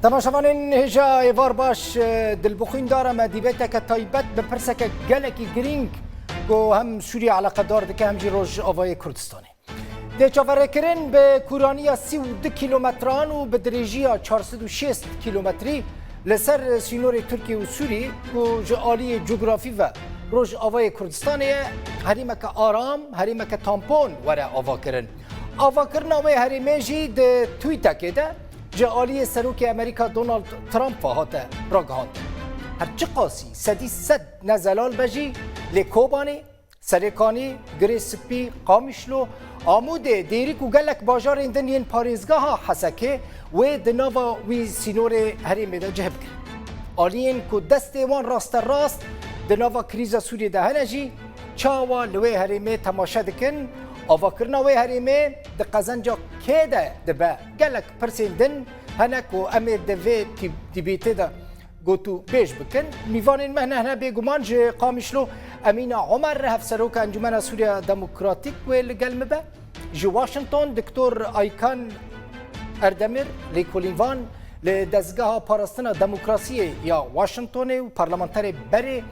تماشاوانین هجا ایوار باش دلبخین داره ما دیبته که تایبت به پرسه که گلکی گرینگ گو هم سوری علاقه دار دکه همجی روش آوای کردستانی ده چاوره کرن به کورانی 32 کیلومتران و به دریجی 406 کیلومتری لسر سینور ترکیه و سوری گو جعالی جغرافی و روش آوای کردستانی هریمه که آرام هریمه که تامپون وره آوا کرن آوا کرن آوای هریمه جی ده تویتا که ده جعالی سروک امریکا دونالد ترامپ هاته راگهاند هرچی قاسی سدی سد نزلال بجی لکوبانی سرکانی گریسپی قامشلو آموده دیریک و گلک باجار اندنین پاریزگاه حسکه و دناوا وی سینور هریمه ده جهب کرد آلین که دست وان راست راست دناوا کریزا سوری ده هنجی چاوا لوی هریمه تماشا دکن آواکرنا وی هریمه ده قزنجا که ده دبا گلک پرسیندن هنک و امیر ده وی دیبیته ده گوتو بیش بکن میوانین مهنه هنه بگمان جه قامشلو امین عمر هفسروک انجمن سوریا دموکراتیک و لگلمه به جه واشنطن دکتور آیکان اردمیر لیکولینوان لدزگاه پاراستنا دموکراسی یا واشنطن و پارلمانتر بری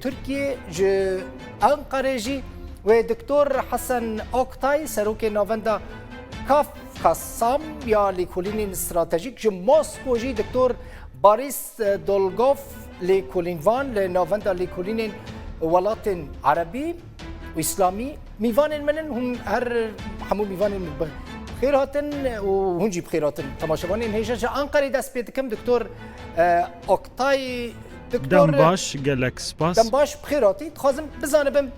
ترکیه جه انقره جی و دکتور حسن اوکتای سروک ناوندا کاف قسام یا لیکولین استراتژیک جه ماسکو جی دکتور باریس دولگوف لیکولینوان لناوندا لیکولین ولات عربی و اسلامی میوان منن هم هر همو میوان بخیر هاتن و هنجی بخیر هاتن تماشاوان این هیجا جه انقره دست بیدکم دکتور اوکتای دکتور دمباش گلک سپاس دمباش بخیر هاتی تخوازم بزانبم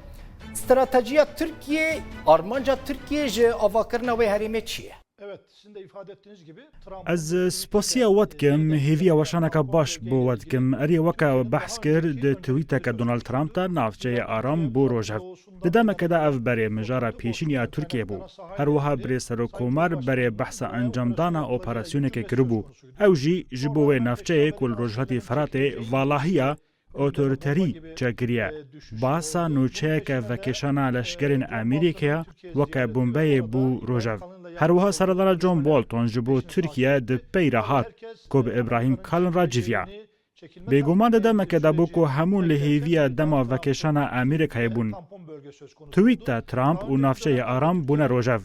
استراتژی Türkiye Armanca Türkiye je avakarna ve herime çiye. Evet, sizin de ifade ettiğiniz gibi از سپاسیا ودکم هیوی وشانک باش بو ودکم اری وکا بحث کرد د توییت که دونالد ترامپ تا نافچه آرام بو روجه ددم که دا اف بری مجارا پیشینی ترکیه بو هر وها بری سرکومر بری بحث انجام دانا اپراسیون که کربو او جی جبو نافچه کل روجهتی فرات والاهیا اوتوریتری چگریه باسا نوچه که وکشانا لشگرین امریکا وکا بومبای بو روژاو هر وها سردار جون بولتون جبو ترکیه ده پیره هات که به ابراهیم کالن را جیویا بگمان دادم که دابو که همون لحیوی دما وکشانا امریکای بون توییت ترامپ و نافچه آرام بونه روژاو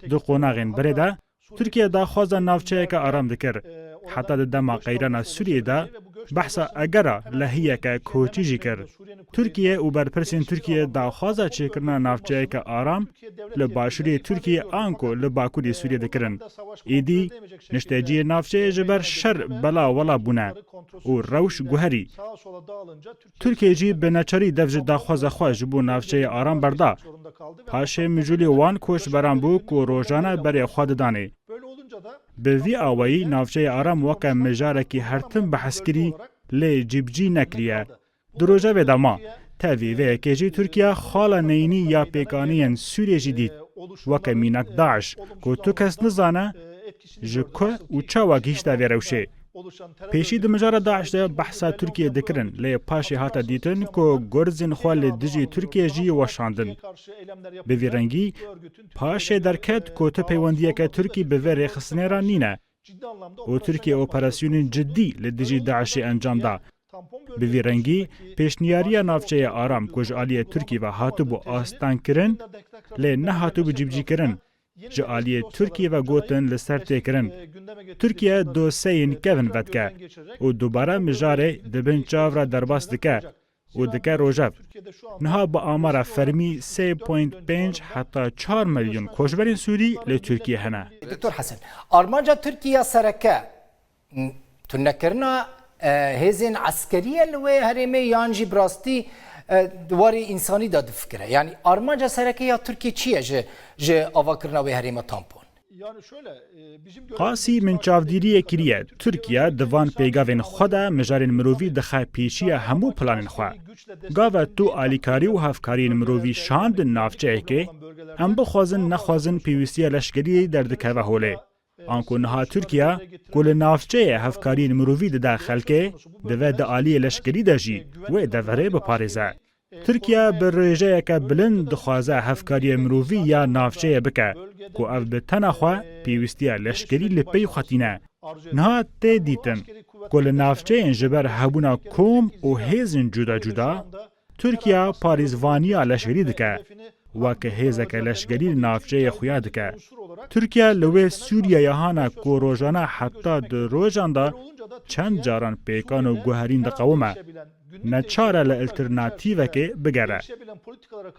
دو قوناغین برده ترکیه دا خوازا نافچه که آرام دکر حتی دما قیران سوریه دا بحثا اگرا لحیه که کوچیجی کرد ترکیه و برپرسین ترکیه دا خوازا چه کرنا نافچه که آرام لباشوری ترکیه آنکو لباکوری سوریه دکرن ایدی نشتاجی نافچه جبر شر بلا ولا بونه و روش گوهری ترکیه جی به نچاری دفج دا خوازا خواج بو نافچه آرام بردا پاشه مجولی وان کوش بران بو که روزانه بری خواد دانه به وی آوایی نافچه آرام وکا مجارکی هرتم بحث کری لی جیبجی نکریه دروجه و دما تاوی و کجی ترکیه خالا نینی یا پیکانین سوریه جدید وکا مینک داعش که تو کس نزانه جکو و چاوا گیشتا ویروشه پیشی د مجاره داعش ده بحثا ترکیه دکرن لی پاشی هاتا دیتن که گرزین خوال دیجی ترکیه جی وشاندن به ویرنگی پاشی درکت که تو پیوندیه که ترکی به ویر خسنه را نینه و ترکیه اپراسیون جدی لدیجی داعشی انجام ده به ویرنگی پیشنیاری نافچه آرام کج آلی ترکی و هاتو بو آستان کرن لی نه هاتو بو جیبجی کرن جعالی ترکیه و گوتن لسر تکرن ترکیه دو سین کون ودکه و دوباره مجاره دبن چاورا درباس دکه و دکه روژب نها با آمار فرمی 3.5 حتی 4 میلیون کوشبرین سوری لترکیه هنه دکتور حسن آرمانجا ترکیه سرکه تنکرنا هزین عسکریه لوی هرمه یانجی براستی دواری انسانی داد فکره یعنی آرمانجا سرکه یا ترکیه چیه جه آواکرنا و هریمه تامپون قاسی من چاودیری کریه ترکیه دوان پیگاوین خودا مجارین مرووی دخواه پیشیه همو پلانین خواه گاوه تو آلیکاری و هفکارین مرووی شاند نافچه که ام بخوازن نخوازن پیوستی لشگری در دکوه هوله آنکو نها ترکیه کل نافچه هفکارین مرووی ده خلکه دوه ده آلی لشگری ده جی و دوره بپارزه ترکیه به رژه که بلند دخوازه هفکاری مرووی یا نافچه بکه که او به تنخواه پیوستی لشکری لپی خطینه نها تی دیتن کل نافچه انجبر هبونا کوم و هیزن جدا جدا ترکیه پاریزوانیا لشگری دکه وکه هیزک لشگری نافچه خویا دکه ترکیه لوی سوریه یهانا کو روزانه حتی در روزان دا چند جاران پیکان و گوهرین دا قومه نچاره لالترناتیوه که بگره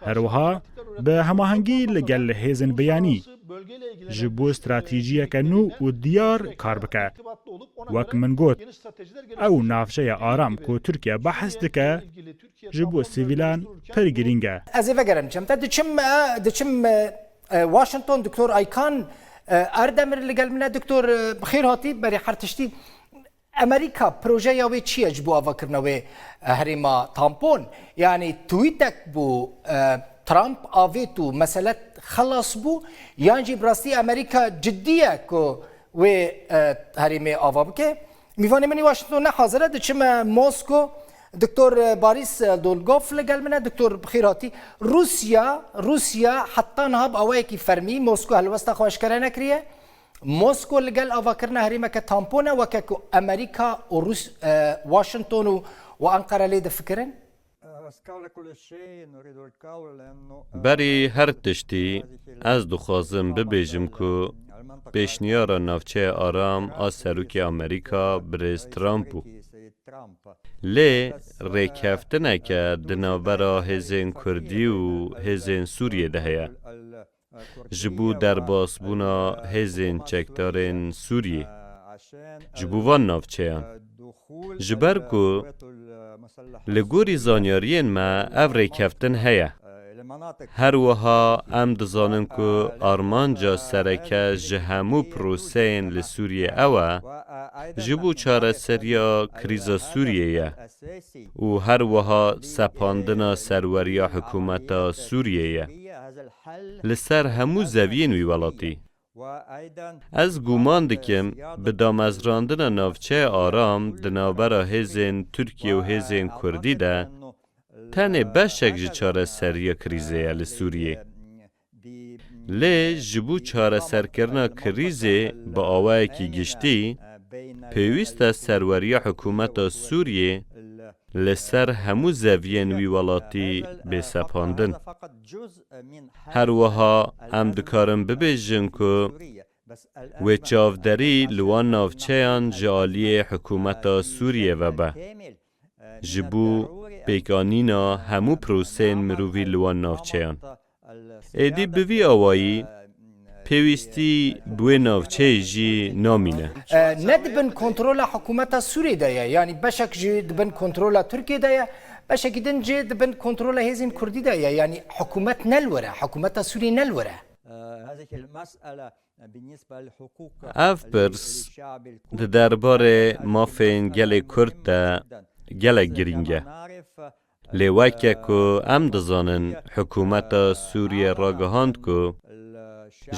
هروها به هماهنگی لگل هیزن بیانی جبو استراتیجیه که نو و دیار کار بکه وک من گوت او نافشه آرام کو ترکیه بحث دکه جبو سیویلان پر گرینگه از ایوه گرم چم تا دچم واشنطن دکتور آیکان اردمر لگل منه دکتور بخیر هاتی بری حرتشتی امریکا پروژه یاوی چیه جبو آوا کرنوی هریما تامپون یعنی تویتک بو ترامپ آوی تو مسئله خلاص بو یعنی براستی امریکا جدیه که وی هریمه آوا بکه میوانی منی واشنطن نه حاضره دچم موسکو دکتور باریس دولگوف لگل منه دکتور بخیراتی روسیا حتی نهاب آوه کی فرمی موسکو هلوستا خواهش کرده نکریه موسکو لگل آوا کرنه هریمه که تامپونه و که امریکا و واشنطن و انقره لیده فکرن؟ بری هر تشتی از دخوازم ببیجم که پیشنیار نافچه آرام از سروک امریکا بریز ترامپو لی ریکفتنه که دنابرا هزین کردی و هزین سوریه دهیه جبو در باسبونا هزین چکدارین سوریه جبو وان نافچه جبر که لگوری زانیارین ما او ریکفتن هیه هر وها ام دزانن که آرمانجا سرکه جهمو پروسین لسوریه اوه جبو چاره سریا کریزا سوریه و هر وها سپاندنا سروریا حکومتا سوریه لسر همو زوین وی ولاتی از گومان دکم به دامزراندن نافچه آرام دنابرا هزین ترکیه و هزین کردی ده تنه بشک جی چاره سریا کریزه لسوریه لی جبو چاره سرکرنا کریزه با آوه کی گشتی پیوست سروریا حکومت سوریه لسر همو زوین وی ولاتی بسپاندن هر وها هم دکارم ببیجن که و چاودری لوان نافچهان جالی حکومت سوریه و به جبو پیکانینا همو پروسین مرووی لوان نافچهان ایدی بوی آوایی پیوستی بوی نافچه جی نامینه ندبن کنترول حکومت سوریه دایه یعنی بشک جی دبن کنترول ترکیه دایه بشک دن جی دبن کنترول هزین کردی دایه یعنی حکومت نلوره حکومت سوریه نلوره اف پرس درباره مافین گل کرد ده گل گرینگه لیوکه که ام دزانن حکومت سوریه راگهاند که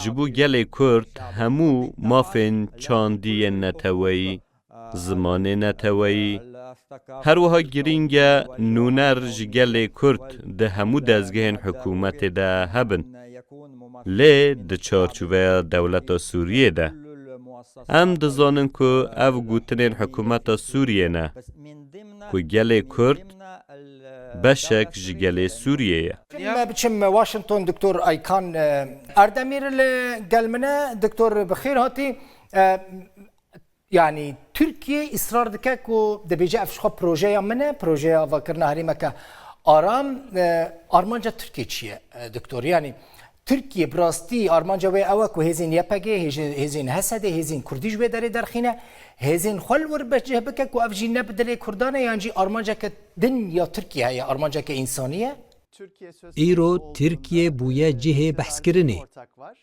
جبو گل کرد همو مافین چاندی نتوی زمان نتوی هر وها گرینگه نونر جگل کرد ده همو دزگهن حکومت ده هبن لی ده چارچوه دولت سوریه ده ام دزانن که او گوتنین حکومت سوریه نه که گل کرد بشک جگل سوریه ما بچم واشنطن دکتور آیکان اردمیر گلمنه دکتور بخیر هاتی يعني تركيا اصرار دكاكو دبيجا افشخو بروجي منه بروجي فكرنا هريمه ك ارام ارمانجا تركيا تشي دكتور يعني تركيا براستي ارمانجا وي اوك وهزين ياباجي هزين هسده هزين كرديج وي داري درخينه هزين خلور بجه بكاكو افجي نبدل كردان يعني ارمانجا ك دنيا تركيا هي ارمانجا ك انسانيه ایرو ترکیه بویا جه بحث کرنه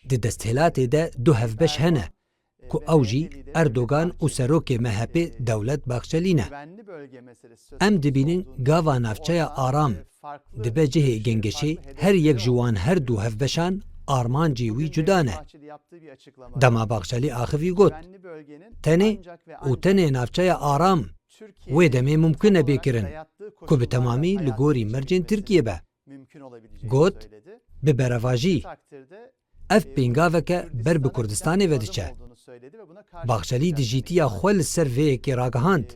ده دستهلات ده دو هفبش هنه که اوجی اردوگان و سروک مهپی دولت باخچلینه ام دبینن گاوا نافچه آرام دبه جه گنگشی هر یک جوان هر دو هفبشان آرمان جیوی جدانه دما باخچلی آخوی گوت تنه و تنه نافچه آرام و دمه ممکنه بکرن که به تمامی لگوری مرجن ترکیه به گوت به برواجی اف پینگاوه که بر به کردستانی ودیچه باخشەلی دژیتیە خۆ لەسەر vêyekê ragihand.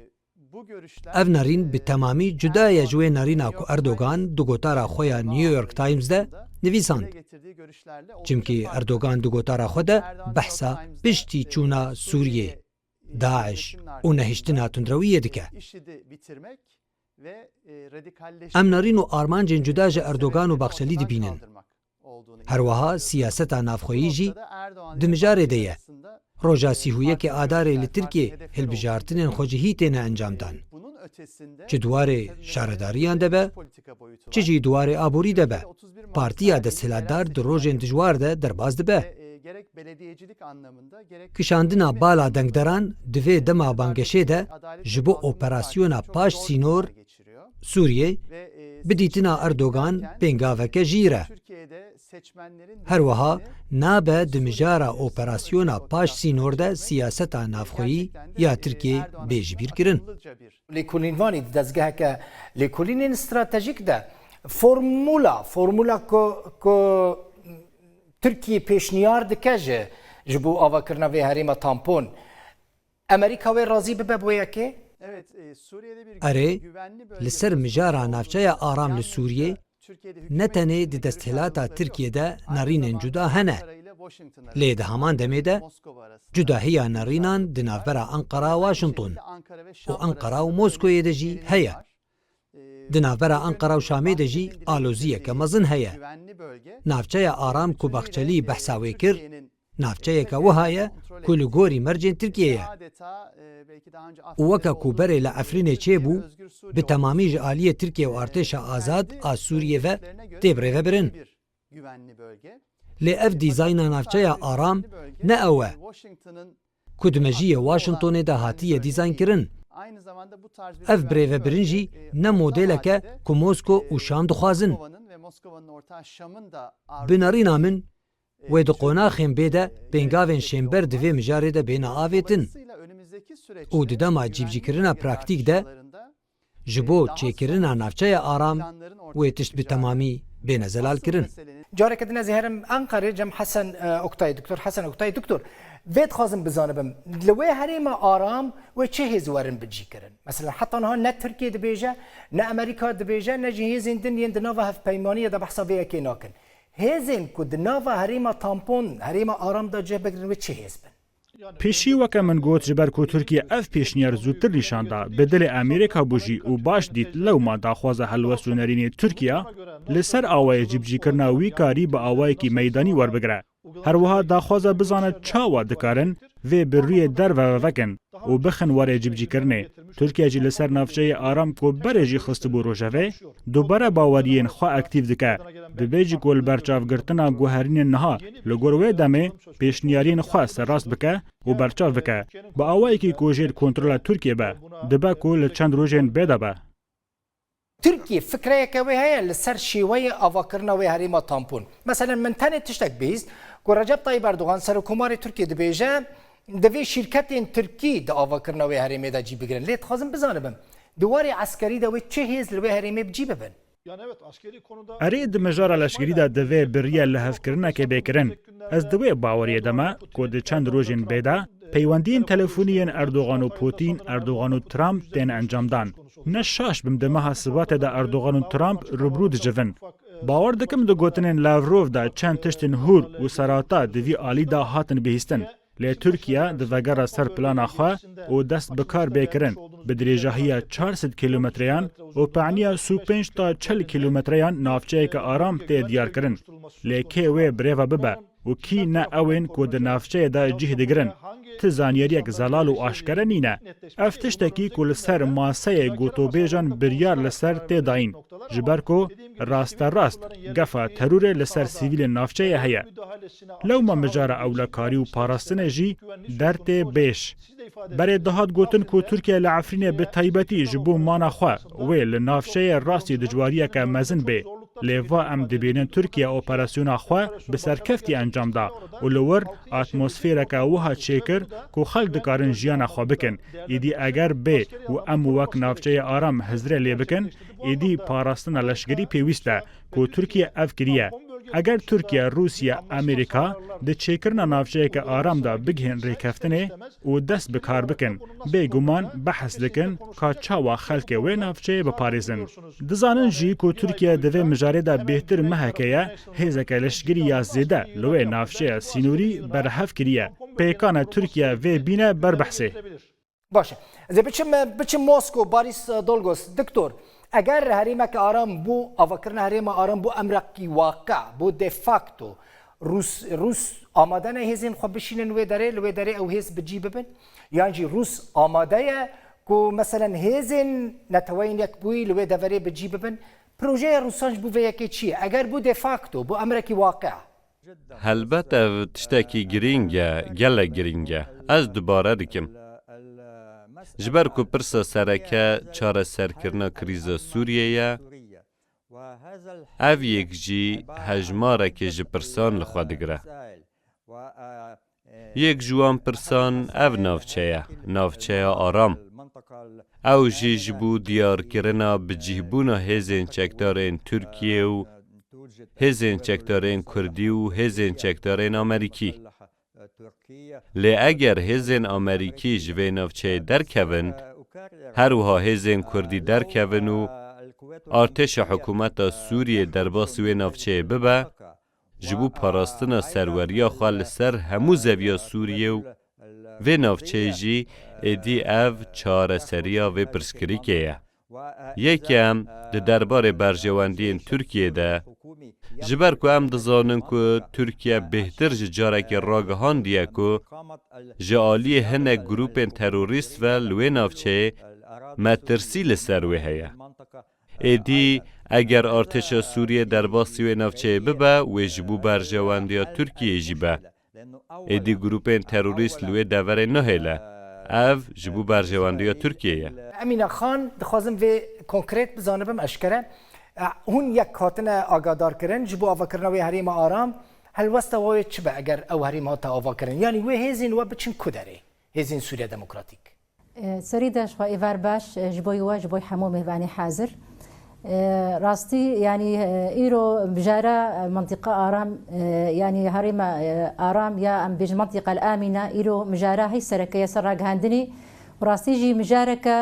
Ev narîn bi temamî cuda ye ji wê narîna ku Erdogan di gotara xwe ya New York Times de nivîsand. Çimkî Erdogan di gotara xwe de behsa piştî çûna Sûriyê, Daeş û nehîştina tundrewiyê dike. Em narîn û armancên cuda ji Erdogan û Baxşelî dibînin. Her wiha siyaseta navxweyî jî di mijarê de ye. Roja sîhûyekê Adarê li Tirkiye hilbijartinên xwe ji hîtê ne encam dan. Çi duwarê şaredariyan de be, çi jî duwarê aborî de be. Partiya desthilatdar di rojên dijwar de derbas dibe. Kişandina bala dengderan di vê dema bangeşê de ji bo operasyona paş sînor Sûriye bidîtina Erdogan pêngaveke jîr e. Her wiha nabe di mijara operasyona paş sînor de siyaseta navxweyî ya Tirkiye bêjibîrkirin. Lêkolînvanî di dezgeheke lêkolînên stratejîk de formula ku Tirkiye pêşniyar dike ji bo avakirina vê herêma tampon Amerîka wê razî bibe bo yekê? Erê li ser mijara navçeya aram li Sûriyê ne tenê di desthilata Tirkiye'de narînên cuda hene. Lê di heman demê de cudahiya narînan di navbera Ankara Washington û Ankara û Moskoyê de jî heye. Di navbera Ankara û Şamê de jî aloziyeke mezin heye. Navçeya aram ku Baxçelî behsa wê kir, navçeyeke wiha ye ku li gorî mercên Tirkiye ye. û weke ku berê li Efrînê çêbû, bi temamî ji aliyê Tirkiye û artêşa azad a Sûriyê ve tê birêvebirin. Lê ev dîzayna navçeya aram ne ew e ku di mejiyê Washingtonê de hatiye dîzaynkirin. Ev birêvebirin jî ne modeleke ku Mosko û Şam dixwazin. Bi nerîna min wê di qonaxên bê de pêngavên şêmber di vê mijarê de bêne avêtin û di dema cîvcîkirina praktîk de ji bo çêkirina navçeya aram wê tişt bi temamî bêne zelalkirin. Careke din ez ê herim Enqerê cem Hesen Oktay Doktor Hesen Oktay Doktor vê dixwazim bizanibim li wê herêma aram wê çi hêz werin bicîkirin? Mesela heta niha ne Tirkiye dibêje ne Amerîka dibêje ne jî hêzên din yên di nava hevpeymaniyê de behsa vê yekê nakin. Hêzên ku di nava herêma tampon herêma aram da cih bigirin wê çi hêz bin? پێشی وەکە من گوت ji ber ku Tirkiye ev pêşniyar zûtir nîşanda bi dilê Amerîka bû jî û baş dît lewma daxwaza helwest û nerînê Tirkiye li ser awayê cîbicîkirina wî karî bi awayekî meydanî werbigire. Her wiha daxwaza bizane çawa dikarin vê bi rûyê derve vevekin û bixin warê cîbicîkirinê. Tirkiye jî li ser navçeyê aram ku berê jî xistibû rojevê, dubare baweriyên xwe aktîv dike. Dibe jî ku li berçavgirtina guherînên niha li gor wê demê pêşniyariyên xwe serrast bike û berçav bike. Bi awayekî ku jêr kontrola Tirkiye be, dibe ku li çend rojên bêde be. Tirkiye fikreyeke wê heye li ser şêweyê avakirina wê herêma tampon. Mesela min tenê tiştek bîst ku Recep Tayyip Erdogan Serokkomarê Tirkiye dibêje divê şîrketên Tirkî di avakirina wê herêmê de cî bigirin. Lê dixwazim bizanibim diwarê eskerî de wê çi hêz li wê herêmê bicî bibin? Erê di mijara leşkerî de divê biriye li hevkirinekê bêkirin. Ez di wê baweriyê deme ku di çend rojên bêde peywendiyên telefonîyên Erdogan û Putin, Erdogan û Trump tên encamdan. Ne şaş bim di meha sibatê de Erdogan û Trump rubrû dicivin. Bawer dikim di gotinên Lavrov de çend tiştên hûr û serata di vî alî de hatin bihîstin. Lê Tirkiye di vegera ser plana xwe û dest bi kar bêkirin bi dirêjahiya 400 kilometreyan û peniya 5 ta 40 kilometreyan navçeyeke aram tê diyarkirin. Lê kê wê birêve bibe û kî ne ewên ku di navçeyê de cih digirin. Ti zaniyariyek zelal û aşkere nîne. Ev tiştekî ku li ser maseyê gotobêjan biryar li ser tê dayîn. Ji ber ku rasterast gefa terûrê li ser sîvîlên navçeyê heye. Lewma mijara ewlekarî û parastinê jî dertê bêş. Berê dihat gotin ku Tirkiye li Efrînê bi taybetî ji bo mana xwe wê li navçeyê rastî dijwariyeke mezin bê. Lê va em dibînin Tirkiye operasyona xwe bi serkeftî encam da û li wir atmosfêreka wiha çêkir ku xelk dikarin jiyana xwe bikin. Êdî eger bê û em wek navçeyê aram hizrê lê bikin, êdî parastina leşkerî pêwîst e ku Tirkiye ev kiriye. ئەگەر تورکیا رووسیا ئەمریکا دچێکردنە ناوچەیەکە ئارامدا بگهێن ڕێکەفتنێ و دەست بکار بکەن بێگومان بەحەس دەکەن کا چاوا خەلکێ وێ ناوچەیە بپارێزن دەزانن ژی کو تورکیا دەوێ مژارێدا بێتر مەهەکەیە هێزەکە لەشگری یا زێدە لەوێ ناوچەیە سینووری بەرهەف کریە پێکانە تورکیا vê bîne berbehsê. باشه ez biçim Moskov Boris Dolgos diktor eger herêmeke aram bû avakirina herêma aram bû emrekî waqe bû de facto Rûs amade ne hêzên xwe bişînin wê derê li wê derê ew hêz bicî bibin yan jî Rûs amade ye ku meselen hêzên neteweyên yekbûyî li wê deverê bicî bibin projeya Rûsan ji bo vê yekê çi ye eger bû de facto bû emrekî waqe helbet ev tiştekî giring e gelek giring e ez dubare dikim ji ber ku pirsa sereke çareserkirina krîza Sûriyeyê ev yek jî hejmarekê ji pirsan li xwe digire yek ji wan pirsan ev navçe ye aram ew jî ji bo diyarkirina bicîhbûna hêzên çekdarên Tirkiye û hêzên çekdarên Kurdî û hêzên çekdarên Amerîkî lê eger hêzên Amerîkî ji vê navçeyê derkevin her wiha hêzên Kurdî derkevin û artêşa hikûmeta Sûriyê derbasî wê navçeyê bibe ji bo parastina serweriya xwe li ser hemû zeviya Sûriyê û vê navçeyê jî êdî ev çareseriya vê pirsgirêkê ye yekem di derbarê berjewendiyên Tirkiyê de ji ber ku em dizanin ku Tirkiye bêhtir ji carekê ragihandiye ku ji aliyê hinek grûpên terorîst ve li wê navçeyê metirsî li ser wê heye êdî eger artêşa Sûriye derbasî wê navçeyê bibe wê ji bo berjewendiya Tirkiyê jî be êdî grûpên terorîst li wê deverê nihêle ev ji bo berjewendiya Tirkiyê ye Emine Xan dixwazim vê konkrêt bizanibim eşkere hûn yek hatine agadarkirin ji bo avakirina wê herêma aram helwesta wê çi be eger ew herîma hata avakirin yanî wê hêzên we biçin ku derê hêzên Sûriya Demokratîk سەری دەشخوا ئێوار باش ji بۆی وە ji بۆی هەموو میوانی حازر ڕاستی ینی ئیرۆ بژارە منطقە ئارام ینی هەرێمە ئارام یا ئەم بێژ منطقە ئامینە ئیرۆ مژارە هەی سەرەکەیە سەر ڕاگەاندنی ڕاستیژی مژارەکە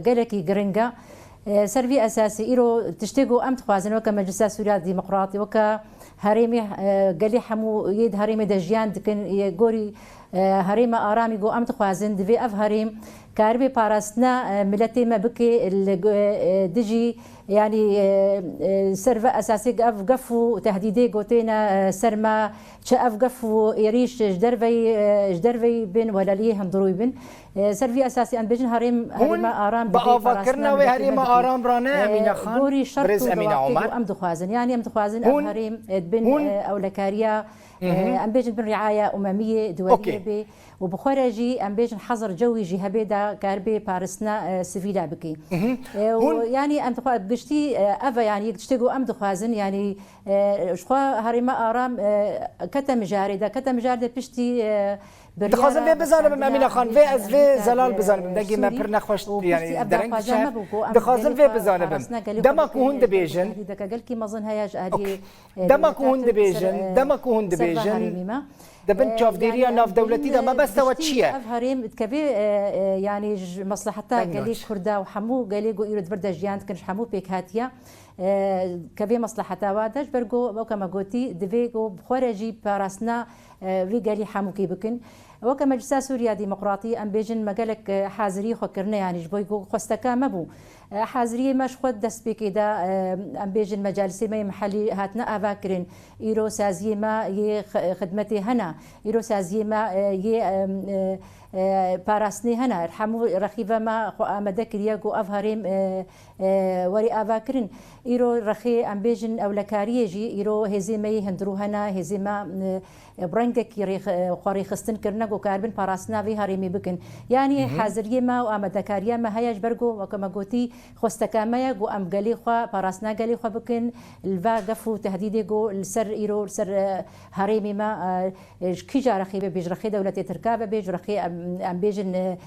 گەلێکی گرنگە سەروی ئەساسی ئیرۆ تشتێک و ئەم دخوازن وەکە مەجلیسا سووریا دیموقراتی وەکە هەرێمی گەلی هەموو یەک هەرێمی دەژیان دکن گۆری هەرێمە ئارامی گۆ ئەم دخوازن divê ev herêm karibê parastina miletê me bike dijî yanî ser ve esasî ev gef û tehdîdê gotêne ser me çi ev gef û êrîş ji derveyî bin welaliyê hemdirû bin ser vî esasî em bêjin herêma aram bi avakirina wê herêma aram rane Emine Xan gorî şert û em dixwazin yanî em dixwazin ev herêm bin ewlekariya em bêjin bin riaya umemiyê duweliyê bê و بخۆرە ژی ئەم بێژن حەزر جەوی ژی هەبێدا کاربێ پارستنا سڤیلا بکەین ینی ئەم گشتی ئەڤە ینی شتێک و ئەم دخوازن ینی خوا هەرێمە ئارام کەتە مژارێدا کەتە مژاردە پشتی دخوازم vê bizanim Emine Xan vê ez vê zelal bizanim degê me pir nexweş yanî dereng dixwazim vê bizanim dema ku hûn dibêjin gelkî mezin heye ji aliyê dema ku hûn dibêjin دبن çavdêriya navdewletî de mebestewe çi ye? Ev herêm dikeve yanî ji mesleheta gelê Kurda û hemû gelê got îro divir de jiyan dikin ji hemû pêkhatiya kevê mesleheta wa de ji ber got weke me gotî divê got bixwere jî parastina vê gelî hemûkê bikin weke Meclisa Sûriya Demokratî em bêjin me gelek hazirî xwe kirine yanî ji bo got xwesteka me bû حازریه مش خود دست بکیده ام بیشن مجالسی می محلی هاتنا آوا کرین ایرو سازی ما یه خدمتی هنا ایرو سازی ما یه پاراستنی هنا همو رخیفه ما خو آمده کریه گو افهریم وری آوا کرین ایرو رخی ام بیشن اولکاریه جی ایرو هزی می هندرو هنا هزی ما برنگه کی خوری خستن کرنه گو کاربن پاراستنا وی هریمی بکن یعنی حازریه ما و آمده کاریه ما هیاج برگو و کما گوتی خستكامية جو أم قالي خوا براسنا قالي خوا بكن الفا قفو تهديدي جو السر إيرو السر هريمي ما كي جارخي بيجرخي دولة تركابة بيجرخي أم بيجن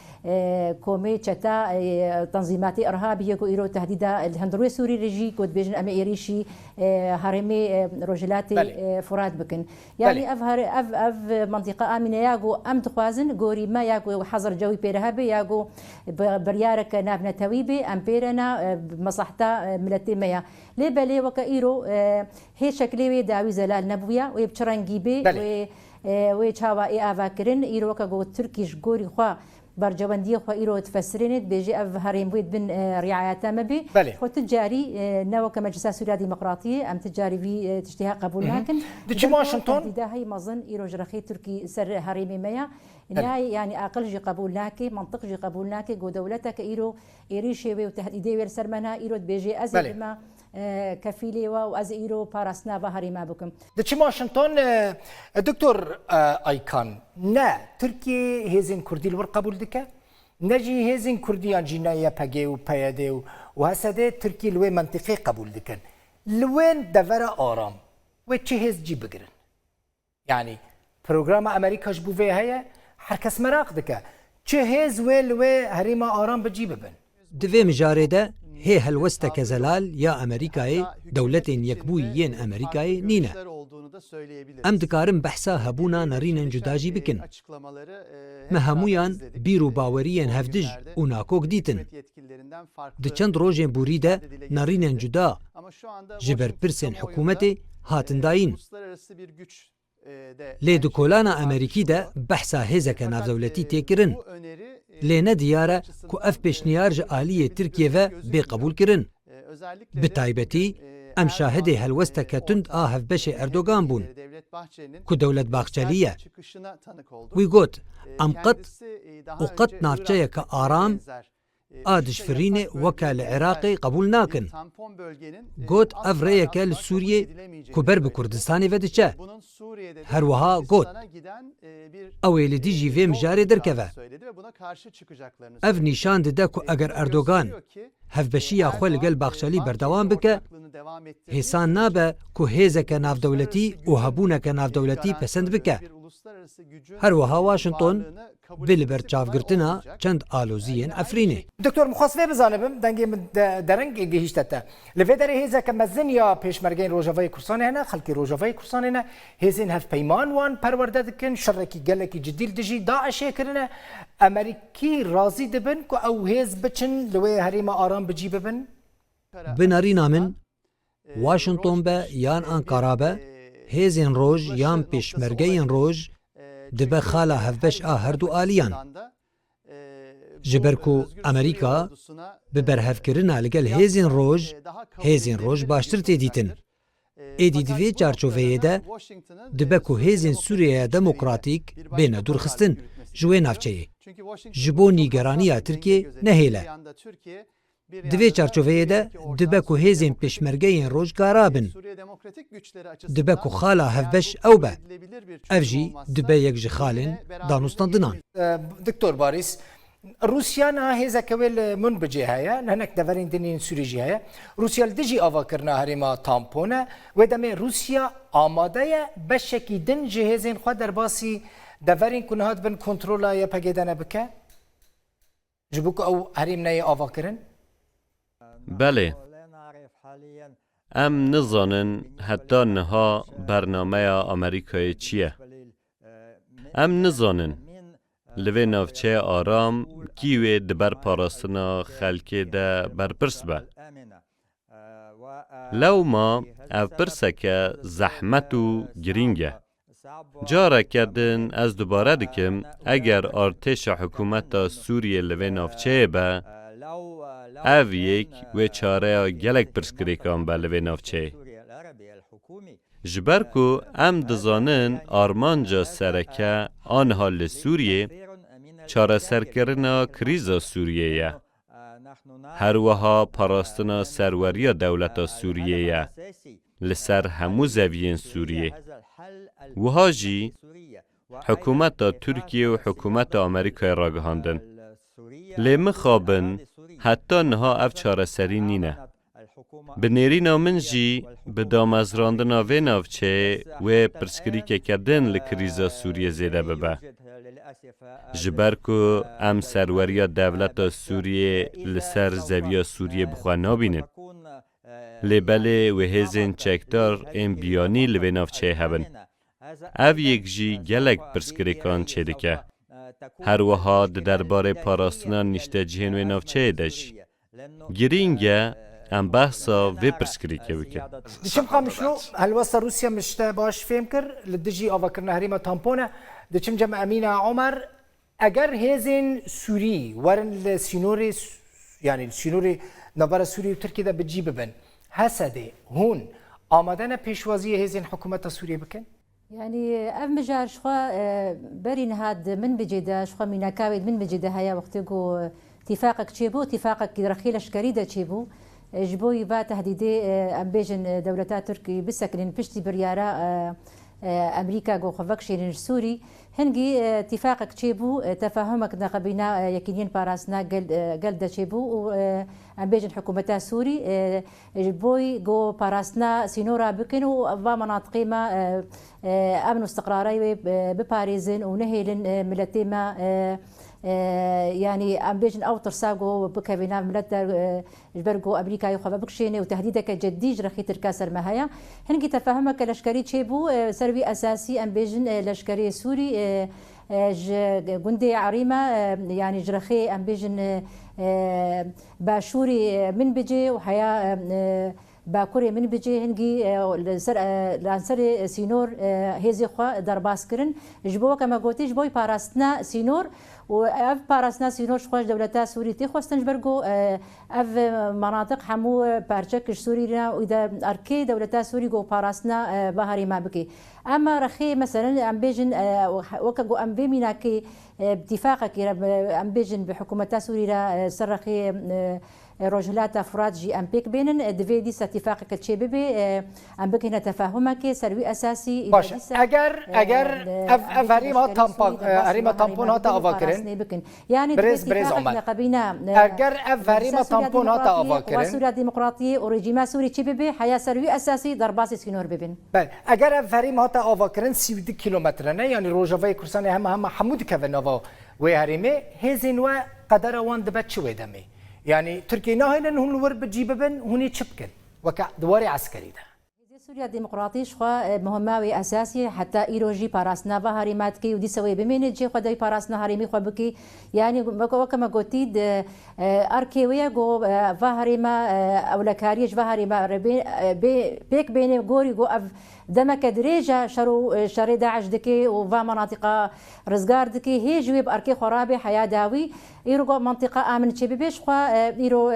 كومي تشتا تنظيماتي إرهابية جو إيرو تهديدا الهندروي سوري رجي كود بيجن أم إيريشي هرمي رجلاتي فراد بكن يعني أف منطقة آمنة ياجو أم تخوازن جوري ما ياجو حظر جوي بيرهابي ياجو بريارك نابنا تويبي أم بيرنا مصلحتا ملتي ميا لبلي وكايرو هي شكلي داوي زلال نبويا ويبشرنجيبي ويتشاوا إي أفاكرين إيرو كاجو تركيش جوري خوا برجواندي خو إيرو تفسرينت بيجي أف هريم بيت بن رعاية مبي خو تجاري نو كمجلس سوريا ديمقراطية أم تجاري في تشتهى قبول لكن دتشي واشنطن ده هي مظن إيرو جرخي تركي سر هريمي ميا نهاية يعني أقل جي قبول ناكي منطق جي قبول ناكي جو دولتك إيرو إيريشي وتهديدي ويرسر منها إيرو بيجي أزل ما كفيلي وأز إيرو بارسنا بهريما بكم دتشي واشنطن دكتور أيكان نا تركيا هزين كردي الور قبول دكا نجي هزين كرديان جناية بجي وبيادي وهسده تركيا لوين منطقي قبول دكان لوين دفرة آرام وتشي هز جي بقرن يعني برنامج أمريكا جبو فيها هي حركس مراق دكا تشي هز وين لوين هريما آرام بجي ببن دوی مجارده هی هلوسته که زلال یا امریکای دولتین یکبویین امریکای نینه. ام دکارم بحثا هبونا نرینن جداجی بکن. مهمویان بیرو باوریین هفدج و ناکوک دیتن. ده چند روژین بوریده نرینن جدا جبر پرسن حکومتی هاتن داین. لی دکولانا امریکی ده بحثا هزک نافدولتی تکرن. لینه دیاره که اف پیشنیارج آلیه ترکیه و بی قبول کرن. به تایبتی ام شاهد هلوسته که تند آهف بش اردوگان بون که دولت باخچلیه. وی گوت ام قط نافچه که آرام آدش فرینه وکا لعراقی قبول ناکن. گوت اف ریه که لسوریه که بر بکردستانی وده چه؟ هر وها گوت اویل دیجی وی مجاری درکوه. اف نشان ده که اگر اردوگان هف بشیه خواه لگل باخچلی بردوان بکه حسان نابه که هیزه که ناف دولتی و هبونه که ناف دولتی پسند بکه. هر وها واشنطن بلبر چافگرتنا چند آلوزیین افرینه. دکتور مخاصفه بزانبم دنگی درنگ گهیشتتا لفه داره هیزه که مزن یا پیشمرگین روژاوای کرسان هنه خلقی روژاوای کرسان هنه هیزین هف پیمان وان پرورده دکن شرکی گلکی جدیل دجی داعشه کرنه امریکی رازی دبن که او هیز بچن لوی هریما آرام بجی ببن؟ بنارينا من واشنطن به یان انقره به هیزین روژ یان پیشمرگین روژ دبه خاله هفبش هر دو آلیان. جبرکو امریکا به برهف کرنا لگل هیزین روژ باشتر تیدیتن. ایدی دوی چارچووه ده دبه که هیزین سوریه دموکراتیک بین دورخستن جوه نافچه. جبو نیگرانی ترکیه نهیله. دوی چارچووه ده دبه که هیزین پیشمرگین روژ گارابن. دبه که خاله هفبش او به. افجی دبه یک جخالن دانوستان دنان. دکتور باریس روسیا نه هیزه کول من بجیه نهنک دورین دنین سوری جیه روسیا دجی آوا کرنا هریما تامپونه و دم روسیا آماده بشکی دن جهازین خود در باسی دورین کنهات بن کنترل یا پگیدن بکه جبوک او هریم نه آوا کرن بله ام نزانن حتی نها برنامه آمریکای چیه ام نزانن لوی نافچه آرام کیوی دبر پاراستنا خلکی ده برپرس به. لو ما او پرسکه زحمت و گرینگه. جاره کردن از دوباره دکم اگر ارتش حکومت سوریه لوی نافچه به او یک و چاره گلک پرسکریکان به لوی نافچه. جبرکو ام دزانن آرمانجا سرکه آنها لسوریه چاره سرکرنا کریزا سوریه هر وها پاراستنا سروریا دولتا سوریه لسر همو زویین سوریه وها جی حکومت ترکیه و حکومت آمریکای را گهاندن لی مخابن حتی نها اف چارەسەری نینە. بنێرینە من جی bi damezrandina vê navçeyê wê pirsgirêkekerdin li krîza Sûriye zêde bibe. Ji ber ku em serweriya devleta Sûriyê li ser zeviya Sûriyê bixwe nabînin. Lêbelê wê hêzên çekdar ên biyanî li vê navçeyê hebin. Ev yek jî gelek pirsgirêkan çêdike. Her wiha di derbarê parastina nîştecihên wê navçeyê de jî. Girîng e em behsa vê pirsgirêkê bikin. دچم خامشلو هلوسا روسيا مشتا باش فهم كر لدجي افكرنا هريمه تامبونا دچم جمع امينه عمر اگر هيزن سوري ورن لسينوري يعني سينوري نبر سوري وتركيا ده بتجي ببن هسده هون آمدن پیشوازی هيزن حكومت سوريا بكن يعني اف مجار شخوا برين هاد من بجدا شخوا ميناكاوي من بجدا هيا وقتكو اتفاقك تشيبو اتفاقك رخيلش كريده تشيبو جبوي با تهديدي ام بيجن دولتا تركي بسكن بشتي بريارا امريكا جو خفكشين سوري هنجي اتفاقك تشيبو تفاهمك نقبينا يكينين باراسنا قلد تشيبو ام بيجن حكومتا سوري جبوي جو باراسنا سينورا بكنو با مناطقي ما امن واستقراري بباريزن ونهيلن ملتيما يعني ام بيجن او ترساغو بكابينا ملت جبرغو امريكا يخبا بكشيني وتهديدك جدي جرخي تركاسر مهايا هنجي تفاهمك لشكري تشيبو سربي اساسي ام بيجن لشكري سوري جندي عريمه يعني جرخي ام بيجن باشوري من بيجي وحياه باكوري من بيجي هنجي لانسر سينور هيزي خوا درباس كرن جبوا كما قلتي جبوي باراستنا سينور واف باراستنا سينور شخوش دولتا سوري تي خوستنج برغو اف مناطق حمو بارچك سورينا واذا اركي دولتا سوري جو باراستنا بهاري ما بكي اما رخي مثلا ام بيجن وكغو ام بيميناكي باتفاقك ام بيجن بحكومتا سوريا سرخي رجلات افراد جي ام بيك بينن دفي دي اتفاقك تشيبي ام بك هنا تفاهمك سروي اساسي باش اگر اف هريمه تامبون هريمه تامبون هتا افاكرن يعني بريز عمر قبينا اگر اف هريمه تامبون هتا افاكرن وسوريا ديمقراطيه وريجيما سوري تشيبي حياه سروي اساسي درباسي سكنور ببن بله اگر اف هريمه هتا افاكرن 32 كيلومتر يعني روجافي كرساني هم حمود كفنوفا و هريمه هزين و قدر وان دبت شو دمي يعني تركيا ناهلن هون ور بتجيب بن هوني تشبكن وكا دواري عسكري ده سوريا الديمقراطية شخوا مهمة أساسية حتى إيروجي باراسنا هاريماتكي ودي سوي بمين جي خداي باراسنا هاريمي خو بكي يعني وكما قلتيد أركيوية جو فهاريما أولكاريج فهاريما بيك بين جوري جو دمك دريجة شري داعش دكي وفا مناطق رزقار دكي هي جويب أركي خرابي حياة داوي إيرو منطقة آمن تشبيبش خوا إيرو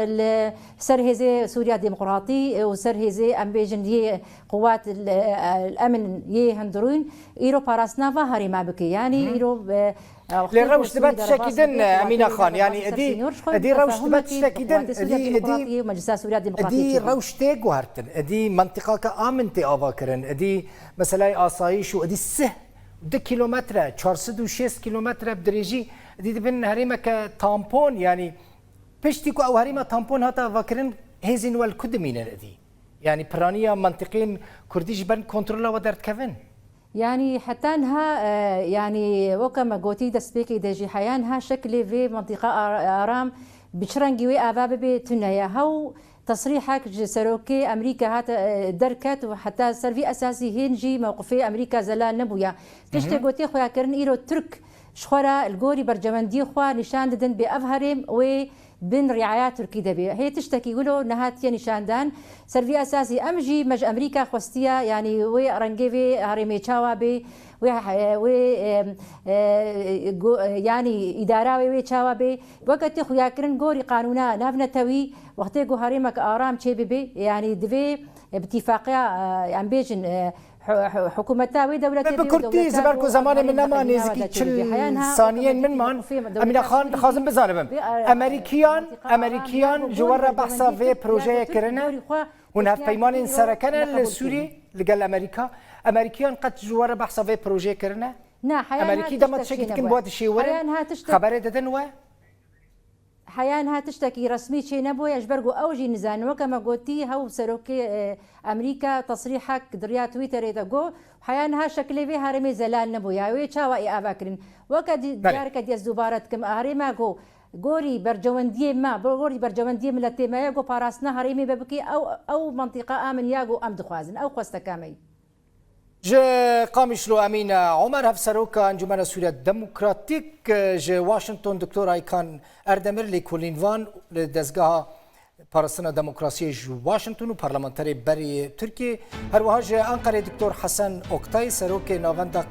سرهزي سوريا الديمقراطي وسرهزي أمبيجن يه قوات الأمن يه هندرون إيرو باراسنا فهاري ما بكي يعني إيرو لروش دبات تشكيدن أمينة خان يعني أدي روش دبات تشكيدن أدي مجلس سوريا الديمقراطية أدي روش تيجو هرتن أدي منطقة كآمن تأفكرن أدي مثلا آسايش وأدي سه 2 كيلومتر 406 كيلومتر بدريجي أدي دبن هريمة كتامبون يعني بيشتكوا أو هريمة تامبون هتا فكرن هزين والكدمين أدي يعني برانية منطقين كرديش بن كنترولا ودرت كفن يعني حتى انها يعني وكما قلتي دسبيكي دجي حيانها شكل في منطقه ارام بشرنجي اباب تنيا هو تصريحك سروكي امريكا هات دركت وحتى سرفي اساسي هنجي موقفي امريكا زلال نبويا تشتي قلتي خويا كرن ايرو ترك شخورا الجوري برجمندي خوا نشان ددن بافهرم و بين رعايات تركي دبي هي تشتكي يقولوا نهات نشاندان سرفي اساسي امجي مج امريكا خوستيا يعني وي رنجيفي هرمي تشاوا بي و يعني اداره وي تشاوا بي وقت خويا كرن غوري قانونا نافنتوي وقت جو هرمك ارام تشي بي يعني دبي باتفاقيه ام بيجن حكومتها ودولتها بكرتي زبركو زمان من ما نزكي تشل ثانيين من مان أمينة خان خازم بزانبم أمريكيان جوار بحثا في بروجي كرنا هنا في بيمان سركنا للسوري لقال أمريكيان قد جوار بحثا في بروجي كرنا أمريكي دم تشكي تكن بواد الشيء ورا خبر ددن حيانها تشتكي رسمي شي نبو يجبرقو أوجي نزان وكما قلتي هو سروكي أمريكا تصريحك دريا تويتر يتقو حيانها شكلي في هرمي زلال نبو ياوي تشاوى أباكرين وكد ديارك ديز دوبارت كم هرمي قو گۆری بەرجەوەندی ما بۆ گۆری بەرجەوەندی لە تێمایە گۆ پاراستنە هەرێمی ببکی ئەو منطقە ئامن یاگۆ ئەم دخوازن ئەو خۆستەکەمەی جه قامشلو امين عمر هفسروكا انجمن سوريا ديمقراطيك جه واشنطن دكتور ايكان اردمر لكولينوان لدزگاه پارستنا دموکراسی واشنطن و پارلمانتری بری ترکیه هر وها جه انقره دکتور حسن اوکتای سروک ناوندا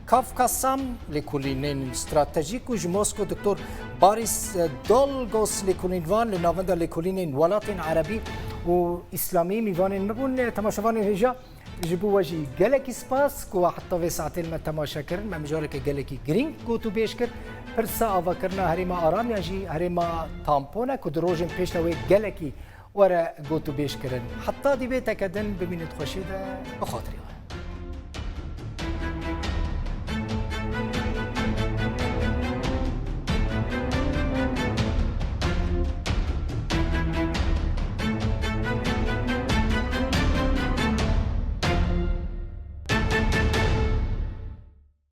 کافکاسام لکولینین استراتژیک و جموسکو دکتور باریس دولگوس لکولینوان لناوندا لکولینین ولات عربی و اسلامی میوان مبون تماشاوان هجا جبو وجي جالكي سباس كو حتى في ساعتين ما تماشا كرن ما مجالك جالكي جرين كو تو بيشكر برسا افكرنا هريما ارام يجي هريما تامبونا كو دروجن بيشتوي جالكي ورا جو تو بيشكرن حتى دي بيتك دن بمين تخشي ده بخاطري